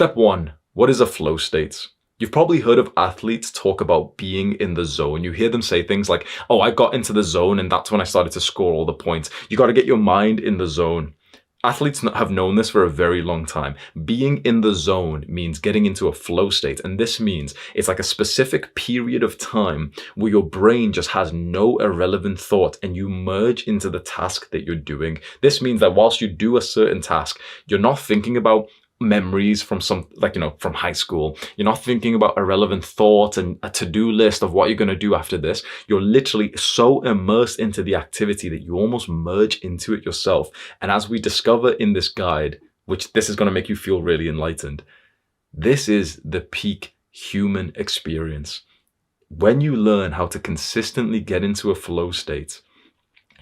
Step one, what is a flow state? You've probably heard of athletes talk about being in the zone. You hear them say things like, oh, I got into the zone and that's when I started to score all the points. You got to get your mind in the zone. Athletes have known this for a very long time. Being in the zone means getting into a flow state. And this means it's like a specific period of time where your brain just has no irrelevant thought and you merge into the task that you're doing. This means that whilst you do a certain task, you're not thinking about memories from from high school. You're not thinking about irrelevant thoughts and a to-do list of what you're going to do after this. You're literally so immersed into the activity that you almost merge into it yourself. And as we discover in this guide, which this is going to make you feel really enlightened, this is the peak human experience. When you learn how to consistently get into a flow state,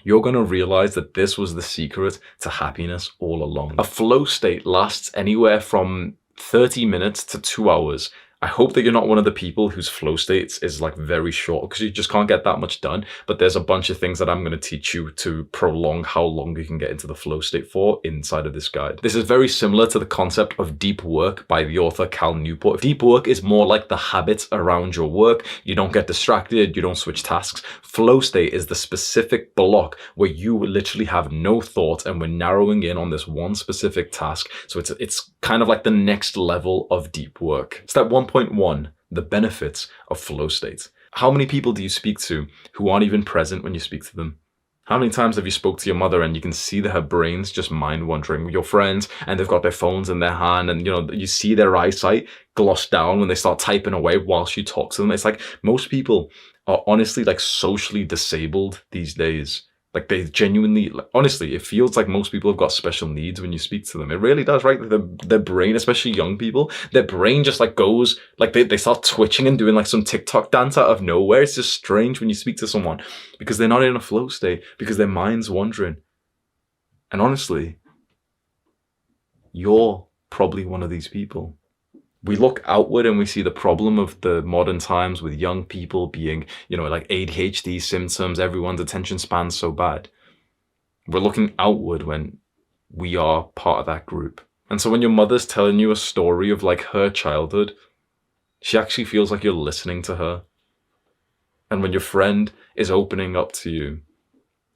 you're going to realize that this was the secret to happiness all along. A flow state lasts anywhere from 30 minutes to 2 hours. I hope that you're not one of the people whose flow states is like very short because you just can't get that much done. But there's a bunch of things that I'm going to teach you to prolong how long you can get into the flow state for inside of this guide. This is very similar to the concept of deep work by the author Cal Newport. Deep work is more like the habits around your work. You don't get distracted. You don't switch tasks. Flow state is the specific block where you literally have no thought and we're narrowing in on this one specific task. So it's kind of like the next level of deep work. Step 1.1, the benefits of flow states. How many people do you speak to who aren't even present when you speak to them? How many times have you spoke to your mother and you can see that her brain's just mind wandering? Your friends, and they've got their phones in their hand, and you see their eyesight gloss down when they start typing away whilst you talk to them. It's like most people are honestly like socially disabled these days. Like they genuinely, honestly, it feels like most people have got special needs when you speak to them. It really does, right? Their brain, especially young people, their brain just like goes, like they start twitching and doing like some TikTok dance out of nowhere. It's just strange when you speak to someone because they're not in a flow state, because their mind's wandering. And honestly, you're probably one of these people. We look outward and we see the problem of the modern times with young people being, like ADHD symptoms, everyone's attention span's so bad. We're looking outward when we are part of that group. And so when your mother's telling you a story of like her childhood, she actually feels like you're listening to her. And when your friend is opening up to you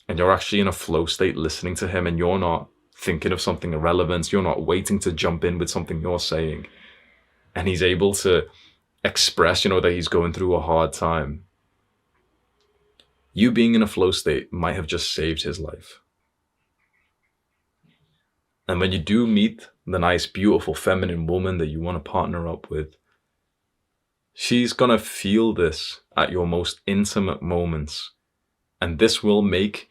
and you're actually in a flow state listening to him and you're not thinking of something irrelevant, you're not waiting to jump in with something you're saying, and he's able to express, that he's going through a hard time, you being in a flow state might have just saved his life. And when you do meet the nice, beautiful, feminine woman that you want to partner up with, she's going to feel this at your most intimate moments. And this will make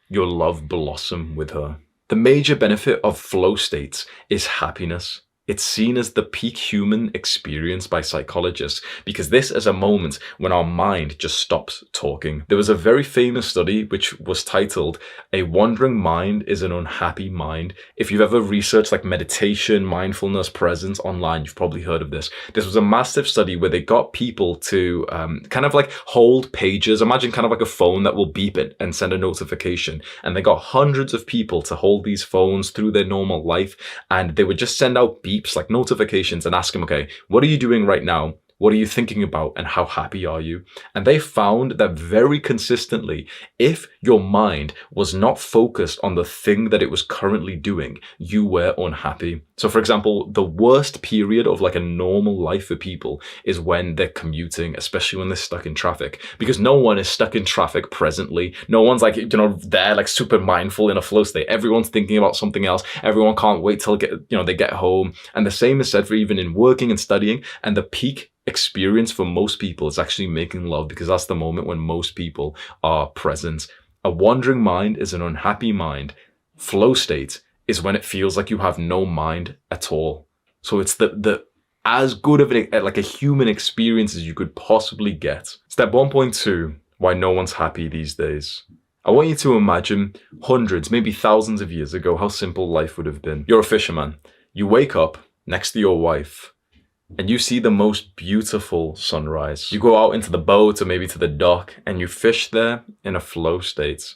your love blossom with her. The major benefit of flow states is happiness. It's seen as the peak human experience by psychologists because this is a moment when our mind just stops talking. There was a very famous study which was titled, "A Wandering Mind is an Unhappy Mind." If you've ever researched like meditation, mindfulness, presence online, you've probably heard of this. This was a massive study where they got people to kind of like hold pages. Imagine kind of like a phone that will beep it and send a notification. And they got hundreds of people to hold these phones through their normal life. And they would just send out beeps, like notifications, and ask them, okay, what are you doing right now? What are you thinking about? And how happy are you? And they found that very consistently, if your mind was not focused on the thing that it was currently doing, you were unhappy. So for example, the worst period of like a normal life for people is when they're commuting, especially when they're stuck in traffic, because no one is stuck in traffic presently. No one's like, they're like super mindful in a flow state. Everyone's thinking about something else. Everyone can't wait till they get home. And the same is said for even in working and studying. And the peak experience for most people is actually making love, because that's the moment when most people are present. A wandering mind is an unhappy mind. Flow state is when it feels like you have no mind at all. So it's the as good of a human experience as you could possibly get. Step 1.2, why no one's happy these days. I want you to imagine hundreds, maybe thousands of years ago, how simple life would have been. You're a fisherman. You wake up next to your wife and you see the most beautiful sunrise. You go out into the boat or maybe to the dock and you fish there in a flow state.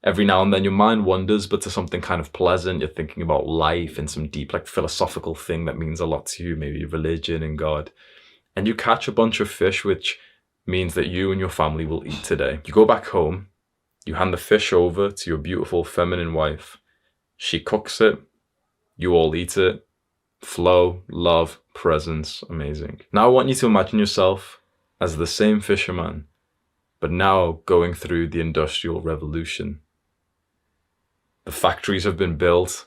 Every now and then your mind wanders, but to something kind of pleasant. You're thinking about life and some deep, like, philosophical thing that means a lot to you, maybe religion and God. And you catch a bunch of fish, which means that you and your family will eat today. You go back home, you hand the fish over to your beautiful feminine wife. She cooks it, you all eat it. Flow, love, presence, amazing. Now I want you to imagine yourself as the same fisherman, but now going through the Industrial Revolution. The factories have been built,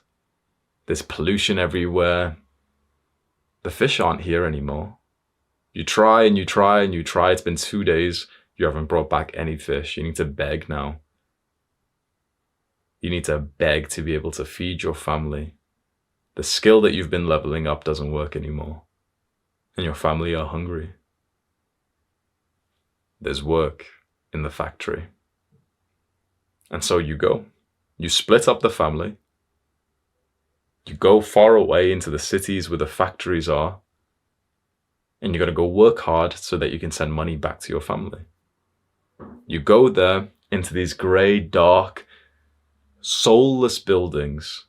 there's pollution everywhere. The fish aren't here anymore. You try and you try and you try, it's been 2 days, you haven't brought back any fish. You need to beg now. You need to beg to be able to feed your family. The skill that you've been leveling up doesn't work anymore, and your family are hungry. There's work in the factory. And so you go. You split up the family. You go far away into the cities where the factories are, and you got to go work hard so that you can send money back to your family. You go there into these grey, dark, soulless buildings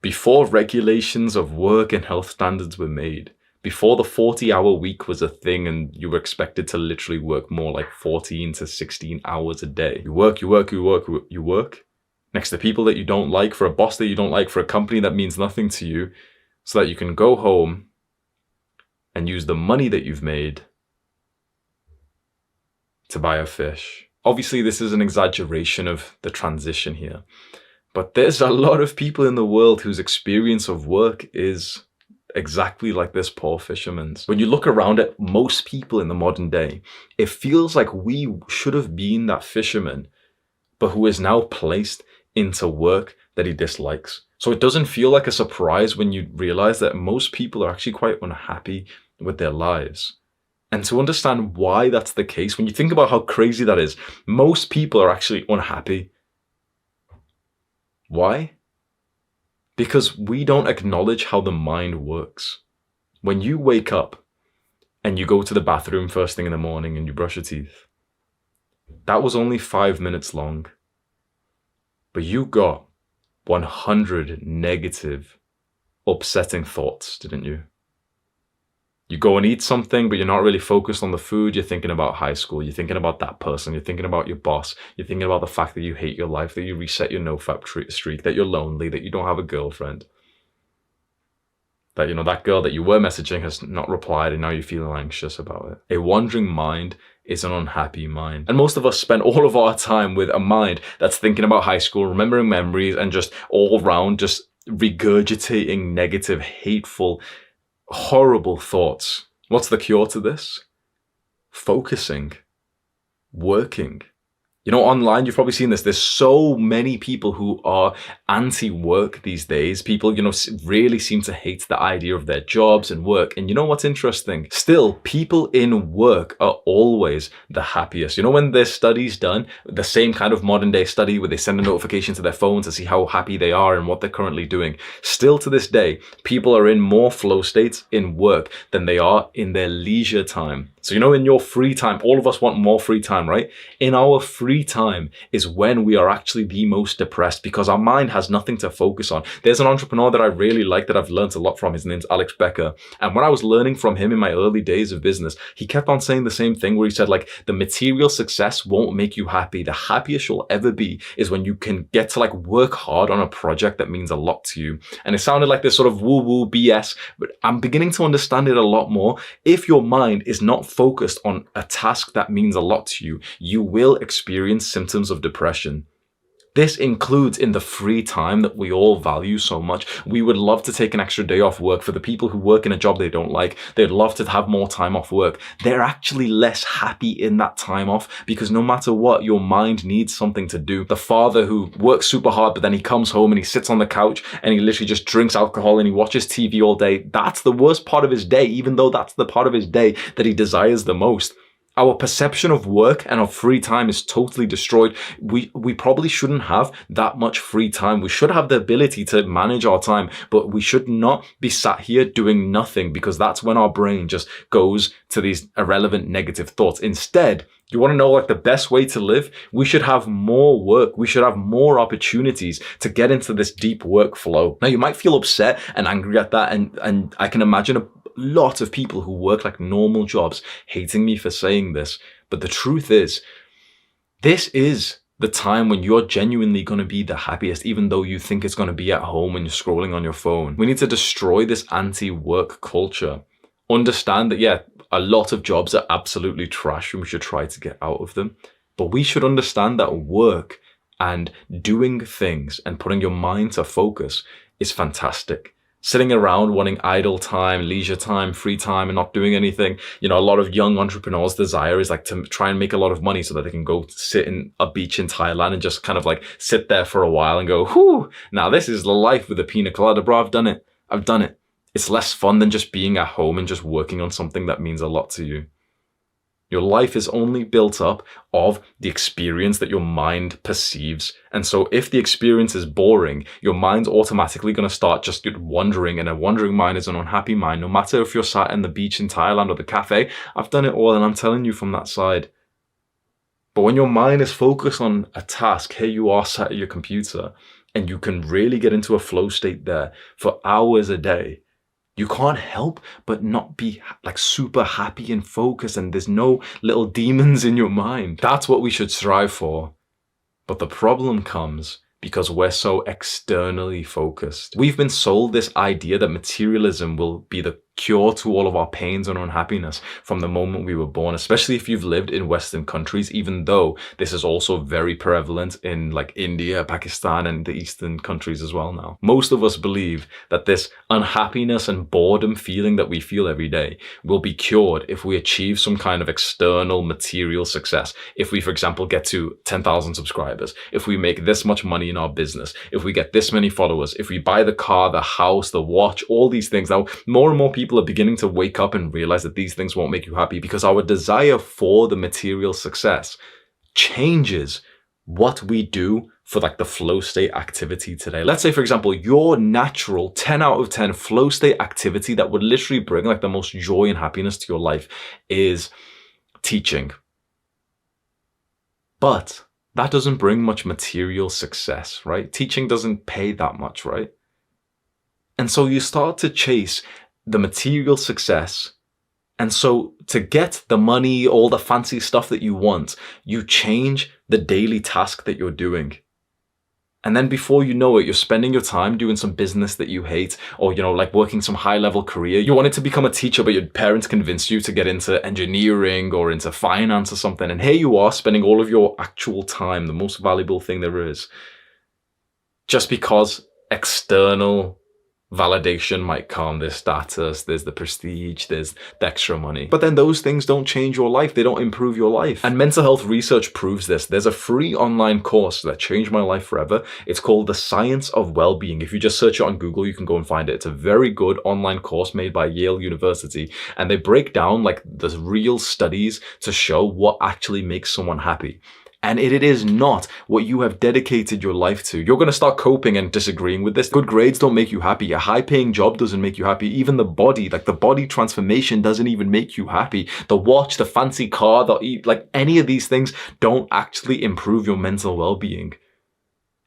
before regulations of work and health standards were made, before the 40-hour week was a thing and you were expected to literally work more like 14 to 16 hours a day. You work next to people that you don't like, for a boss that you don't like, for a company that means nothing to you, so that you can go home and use the money that you've made to buy a fish. Obviously, this is an exaggeration of the transition here, but there's a lot of people in the world whose experience of work is exactly like this poor fisherman's. When you look around at most people in the modern day, it feels like we should have been that fisherman, but who is now placed into work that he dislikes. So it doesn't feel like a surprise when you realize that most people are actually quite unhappy with their lives. And to understand why that's the case, when you think about how crazy that is, most people are actually unhappy. Why? Because we don't acknowledge how the mind works. When you wake up and you go to the bathroom first thing in the morning and you brush your teeth, that was only 5 minutes long. But you got 100 negative, upsetting thoughts, didn't you? You go and eat something, but you're not really focused on the food. You're thinking about high school. You're thinking about that person. You're thinking about your boss. You're thinking about the fact that you hate your life, that you reset your nofap streak, that you're lonely, that you don't have a girlfriend. That, that girl that you were messaging has not replied and now you're feeling anxious about it. A wandering mind is an unhappy mind. And most of us spend all of our time with a mind that's thinking about high school, remembering memories, and just all around just regurgitating negative, hateful, horrible thoughts. What's the cure to this? Focusing. Working. Online, you've probably seen this. There's so many people who are anti-work these days. People, really seem to hate the idea of their jobs and work. And you know what's interesting? Still, people in work are always the happiest. When there's studies done, the same kind of modern day study where they send a notification to their phone to see how happy they are and what they're currently doing. Still to this day, people are in more flow states in work than they are in their leisure time. So, in your free time, all of us want more free time, right? In our free time is when we are actually the most depressed because our mind has nothing to focus on. There's an entrepreneur that I really like that I've learned a lot from. His name's Alex Becker. And when I was learning from him in my early days of business, he kept on saying the same thing where he said, the material success won't make you happy. The happiest you'll ever be is when you can get to work hard on a project that means a lot to you. And it sounded like this sort of woo-woo BS, but I'm beginning to understand it a lot more. If your mind is not focused on a task that means a lot to you, you will experience symptoms of depression. This includes in the free time that we all value so much. We would love to take an extra day off work. For the people who work in a job they don't like, they'd love to have more time off work. They're actually less happy in that time off because no matter what, your mind needs something to do. The father who works super hard, but then he comes home and he sits on the couch and he literally just drinks alcohol and he watches TV all day. That's the worst part of his day, even though that's the part of his day that he desires the most. Our perception of work and of free time is totally destroyed. We probably shouldn't have that much free time. We should have the ability to manage our time, but we should not be sat here doing nothing, because that's when our brain just goes to these irrelevant negative thoughts. Instead, you want to know like the best way to live? We should have more work. We should have more opportunities to get into this deep workflow. Now, you might feel upset and angry at that, and I can imagine a lot of people who work like normal jobs hating me for saying this. But the truth is, this is the time when you're genuinely going to be the happiest, even though you think it's going to be at home when you're scrolling on your phone. We need to destroy this anti-work culture. Understand that, yeah, a lot of jobs are absolutely trash and we should try to get out of them. But we should understand that work and doing things and putting your mind to focus is fantastic. Sitting around wanting idle time, leisure time, free time, and not doing anything. You know, a lot of young entrepreneurs' desire is like to try and make a lot of money so that they can go sit in a beach in Thailand and just kind of like sit there for a while and go, whew, now this is the life with a pina colada, bro. I've done it. I've done it. It's less fun than just being at home and just working on something that means a lot to you. Your life is only built up of the experience that your mind perceives. And so if the experience is boring, your mind's automatically going to start just wandering, and a wandering mind is an unhappy mind. No matter if you're sat on the beach in Thailand or the cafe, I've done it all and I'm telling you from that side. But when your mind is focused on a task, here you are sat at your computer and you can really get into a flow state there for hours a day. You can't help but not be like super happy and focused, and there's no little demons in your mind. That's what we should strive for. But the problem comes because we're so externally focused. We've been sold this idea that materialism will be the cure to all of our pains and unhappiness from the moment we were born, especially if you've lived in Western countries, even though this is also very prevalent in like India, Pakistan, and the Eastern countries as well now. Most of us believe that this unhappiness and boredom feeling that we feel every day will be cured if we achieve some kind of external material success. If we, for example, get to 10,000 subscribers, if we make this much money in our business, if we get this many followers, if we buy the car, the house, the watch, all these things. Now, more and more people are beginning to wake up and realize that these things won't make you happy, because our desire for the material success changes what we do for like the flow state activity today. Let's say, for example, your natural 10 out of 10 flow state activity that would literally bring like the most joy and happiness to your life is teaching. But that doesn't bring much material success, right? Teaching doesn't pay that much, right? And so you start to chase the material success. And so to get the money, all the fancy stuff that you want, you change the daily task that you're doing. And then before you know it, you're spending your time doing some business that you hate, or, you know, like working some high level career. You wanted to become a teacher, but your parents convinced you to get into engineering or into finance or something. And here you are spending all of your actual time, the most valuable thing there is, just because external validation might come. There's status, there's the prestige, there's the extra money. But then those things don't change your life. They don't improve your life. And mental health research proves this. There's a free online course that changed my life forever. It's called The Science of Wellbeing. If you just search it on Google, you can go and find it. It's a very good online course made by Yale University. And they break down like the real studies to show what actually makes someone happy. And it is not what you have dedicated your life to. You're going to start coping and disagreeing with this. Good grades don't make you happy. A high-paying job doesn't make you happy. Even the body, like the body transformation doesn't even make you happy. The watch, the fancy car, like any of these things don't actually improve your mental well-being.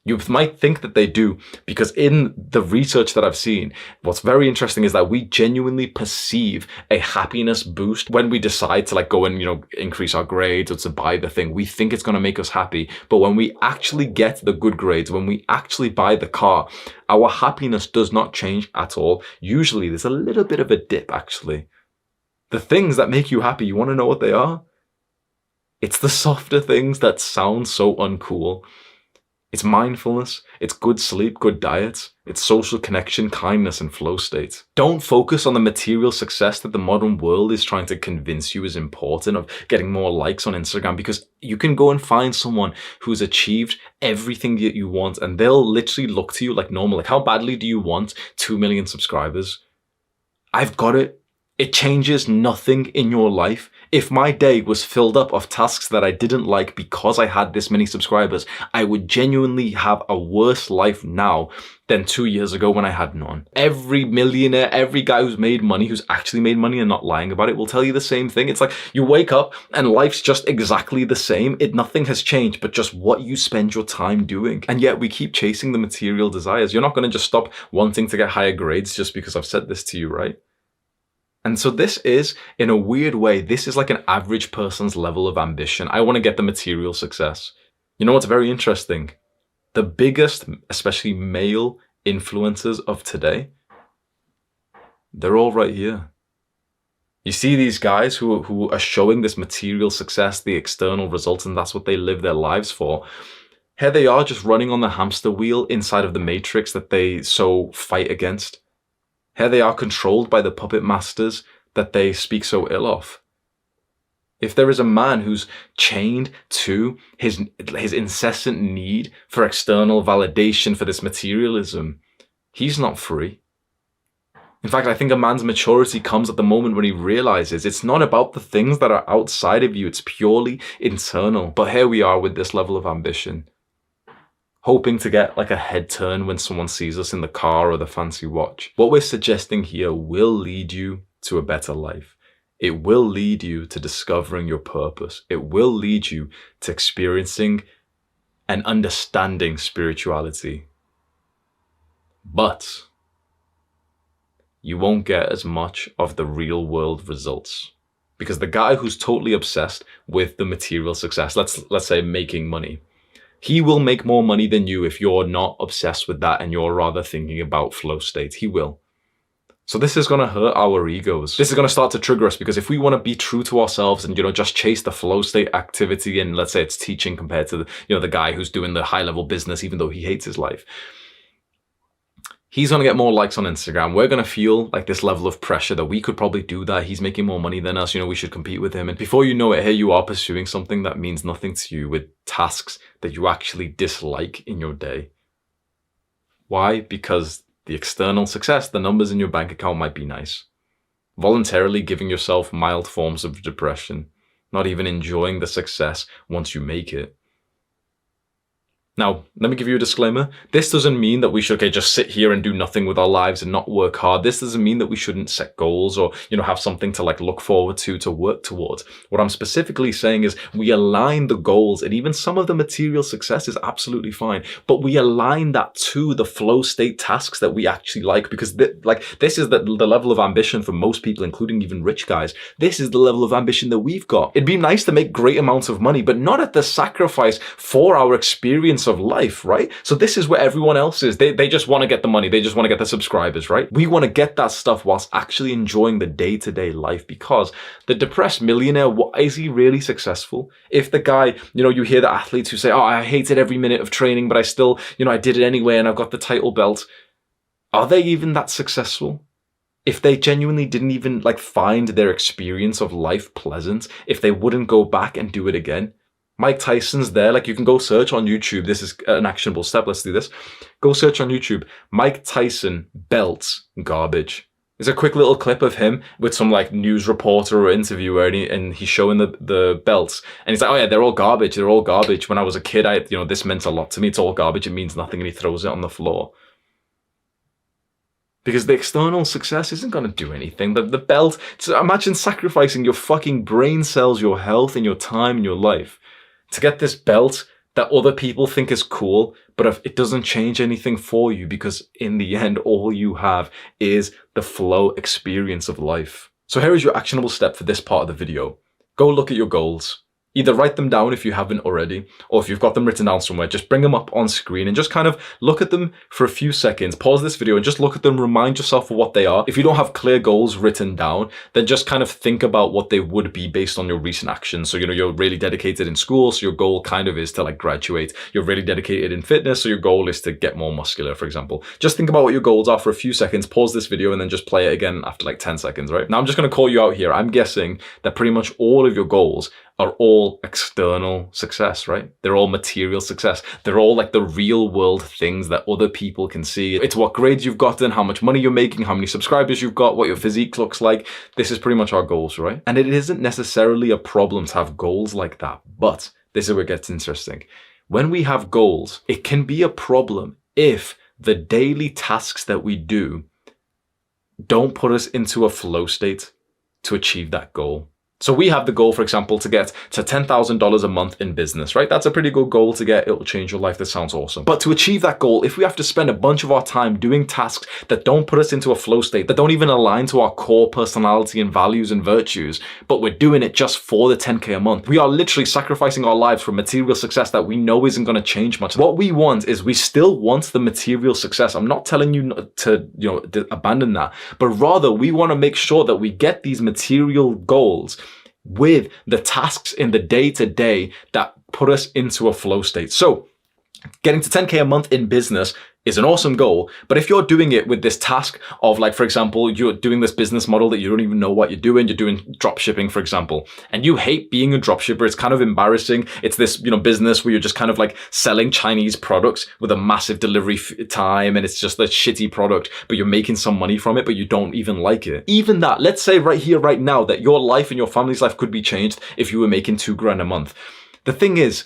You might think that they do, because in the research that I've seen, what's very interesting is that we genuinely perceive a happiness boost when we decide to like go and, you know, increase our grades or to buy the thing. We think it's going to make us happy. But when we actually get the good grades, when we actually buy the car, our happiness does not change at all. Usually there's a little bit of a dip, actually. The things that make you happy, you want to know what they are? It's the softer things that sound so uncool. It's mindfulness, it's good sleep, good diet, it's social connection, kindness, and flow state. Don't focus on the material success that the modern world is trying to convince you is important, of getting more likes on Instagram, because you can go and find someone who's achieved everything that you want and they'll literally look to you like normal. Like, how badly do you want 2 million subscribers? I've got it. It changes nothing in your life. If my day was filled up of tasks that I didn't like because I had this many subscribers, I would genuinely have a worse life now than 2 years ago when I had none. Every millionaire, every guy who's made money, who's actually made money and not lying about it, will tell you the same thing. It's like you wake up and life's just exactly the same. Nothing has changed, but just what you spend your time doing. And yet we keep chasing the material desires. You're not going to just stop wanting to get higher grades just because I've said this to you, right? And so this is, in a weird way, this is like an average person's level of ambition. I want to get the material success. You know what's very interesting? The biggest, especially male influencers of today, they're all right here. You see these guys who are showing this material success, the external results, and that's what they live their lives for. Here they are just running on the hamster wheel inside of the matrix that they so fight against. Here they are controlled by the puppet masters that they speak so ill of. If there is a man who's chained to his incessant need for external validation for this materialism, he's not free. In fact, I think a man's maturity comes at the moment when he realizes it's not about the things that are outside of you, it's purely internal. But here we are with this level of ambition, hoping to get like a head turn when someone sees us in the car or the fancy watch. What we're suggesting here will lead you to a better life. It will lead you to discovering your purpose. It will lead you to experiencing and understanding spirituality. But you won't get as much of the real world results. Because the guy who's totally obsessed with the material success, let's say making money, he will make more money than you if you're not obsessed with that and you're rather thinking about flow state. He will. So this is going to hurt our egos. This is going to start to trigger us because if we want to be true to ourselves and, just chase the flow state activity and let's say it's teaching compared to the guy who's doing the high level business, even though he hates his life, he's going to get more likes on Instagram. We're going to feel like this level of pressure that we could probably do that. He's making more money than us. We should compete with him. And before you know it, here you are pursuing something that means nothing to you with tasks that you actually dislike in your day. Why? Because the external success, the numbers in your bank account might be nice. Voluntarily giving yourself mild forms of depression, not even enjoying the success once you make it. Now, let me give you a disclaimer. This doesn't mean that we should just sit here and do nothing with our lives and not work hard. This doesn't mean that we shouldn't set goals or, have something to look forward to work towards. What I'm specifically saying is we align the goals, and even some of the material success is absolutely fine, but we align that to the flow state tasks that we actually like, because this is the level of ambition for most people, including even rich guys. This is the level of ambition that we've got. It'd be nice to make great amounts of money, but not at the sacrifice for our experience of life, right? So this is where everyone else is. They just want to get the money. They just want to get the subscribers, right? We want to get that stuff whilst actually enjoying the day-to-day life, because the depressed millionaire, is he really successful? If the guy, you hear the athletes who say, oh, I hated every minute of training, but I still, I did it anyway and I've got the title belt. Are they even that successful? If they genuinely didn't even find their experience of life pleasant, if they wouldn't go back and do it again, Mike Tyson's there. You can go search on YouTube. This is an actionable step. Let's do this. Go search on YouTube. Mike Tyson belts garbage. There's a quick little clip of him with some news reporter or interviewer, and he's showing the belts. And he's like, oh yeah, they're all garbage. They're all garbage. When I was a kid, this meant a lot to me. It's all garbage. It means nothing. And he throws it on the floor. Because the external success isn't going to do anything. The belt, imagine sacrificing your fucking brain cells, your health, and your time, and your life to get this belt that other people think is cool, but if it doesn't change anything for you, because in the end, all you have is the flow experience of life. So here is your actionable step for this part of the video. Go look at your goals. Either write them down if you haven't already, or if you've got them written down somewhere, just bring them up on screen and just kind of look at them for a few seconds. Pause this video and just look at them, remind yourself of what they are. If you don't have clear goals written down, then just kind of think about what they would be based on your recent actions. So, you're really dedicated in school, so your goal kind of is to graduate. You're really dedicated in fitness, so your goal is to get more muscular, for example. Just think about what your goals are for a few seconds, pause this video, and then just play it again after 10 seconds, right? Now I'm just going to call you out here. I'm guessing that pretty much all of your goals are all external success, right? They're all material success. They're all like the real world things that other people can see. It's what grades you've gotten, how much money you're making, how many subscribers you've got, what your physique looks like. This is pretty much our goals, right? And it isn't necessarily a problem to have goals like that, but this is where it gets interesting. When we have goals, it can be a problem if the daily tasks that we do don't put us into a flow state to achieve that goal. So we have the goal, for example, to get to $10,000 a month in business, right? That's a pretty good goal to get. It'll change your life. That sounds awesome. But to achieve that goal, if we have to spend a bunch of our time doing tasks that don't put us into a flow state, that don't even align to our core personality and values and virtues, but we're doing it just for the 10K a month, we are literally sacrificing our lives for material success that we know isn't going to change much. What we want is we still want the material success. I'm not telling you to abandon that, but rather we want to make sure that we get these material goals with the tasks in the day-to-day that put us into a flow state. So getting to 10K a month in business is an awesome goal, but if you're doing it with this task of, like, for example, you're doing this business model that you don't even know what you're doing drop shipping, for example, and you hate being a drop shipper, it's kind of embarrassing. It's this, business where you're just kind of like selling Chinese products with a massive delivery time, and it's just a shitty product, but you're making some money from it, but you don't even like it. Even that, let's say right here, right now, that your life and your family's life could be changed if you were making $2,000 a month. The thing is,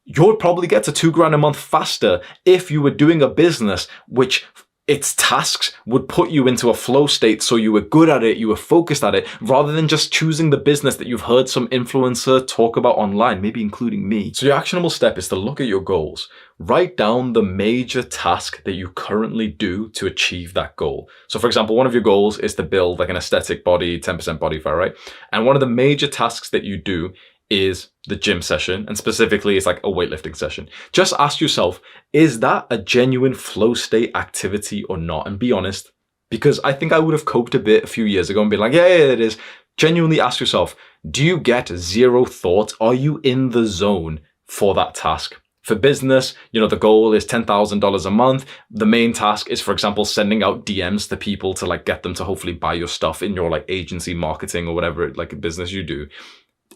you'll probably get to $2,000 a month faster if you were doing a business which its tasks would put you into a flow state, so you were good at it, you were focused at it, rather than just choosing the business that you've heard some influencer talk about online, maybe including me. So your actionable step is to look at your goals. Write down the major task that you currently do to achieve that goal. So for example, one of your goals is to build like an aesthetic body, 10% body fat, right? And one of the major tasks that you do is the gym session, and specifically it's like a weightlifting session. Just ask yourself, is that a genuine flow state activity or not? And be honest, because I think I would have coped a bit a few years ago and been like, yeah, it is. Genuinely ask yourself, do you get zero thought? Are you in the zone for that task? For business, the goal is $10,000 a month. The main task is, for example, sending out DMs to people to like get them to hopefully buy your stuff in your like agency marketing or whatever like a business you do.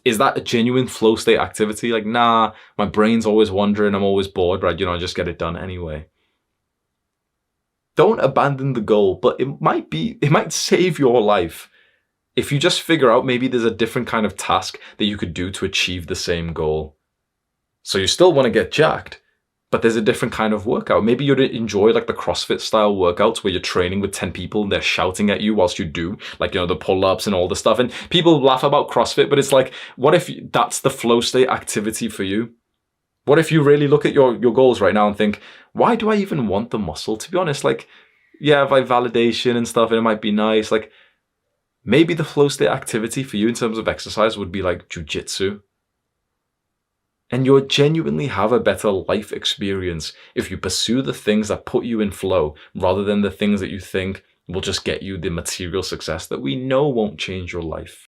Is that a genuine flow state activity? Like, nah, my brain's always wandering, I'm always bored, but I just get it done anyway. Don't abandon the goal, but it might save your life if you just figure out maybe there's a different kind of task that you could do to achieve the same goal. So you still want to get jacked, but there's a different kind of workout. Maybe you'd enjoy like the CrossFit style workouts where you're training with 10 people and they're shouting at you whilst you do like, the pull-ups and all the stuff. And people laugh about CrossFit, but it's like, what if that's the flow state activity for you? What if you really look at your goals right now and think, why do I even want the muscle? To be honest, like, yeah, by validation and stuff, and it might be nice. Like, maybe the flow state activity for you in terms of exercise would be like jujitsu. And you'll genuinely have a better life experience if you pursue the things that put you in flow rather than the things that you think will just get you the material success that we know won't change your life.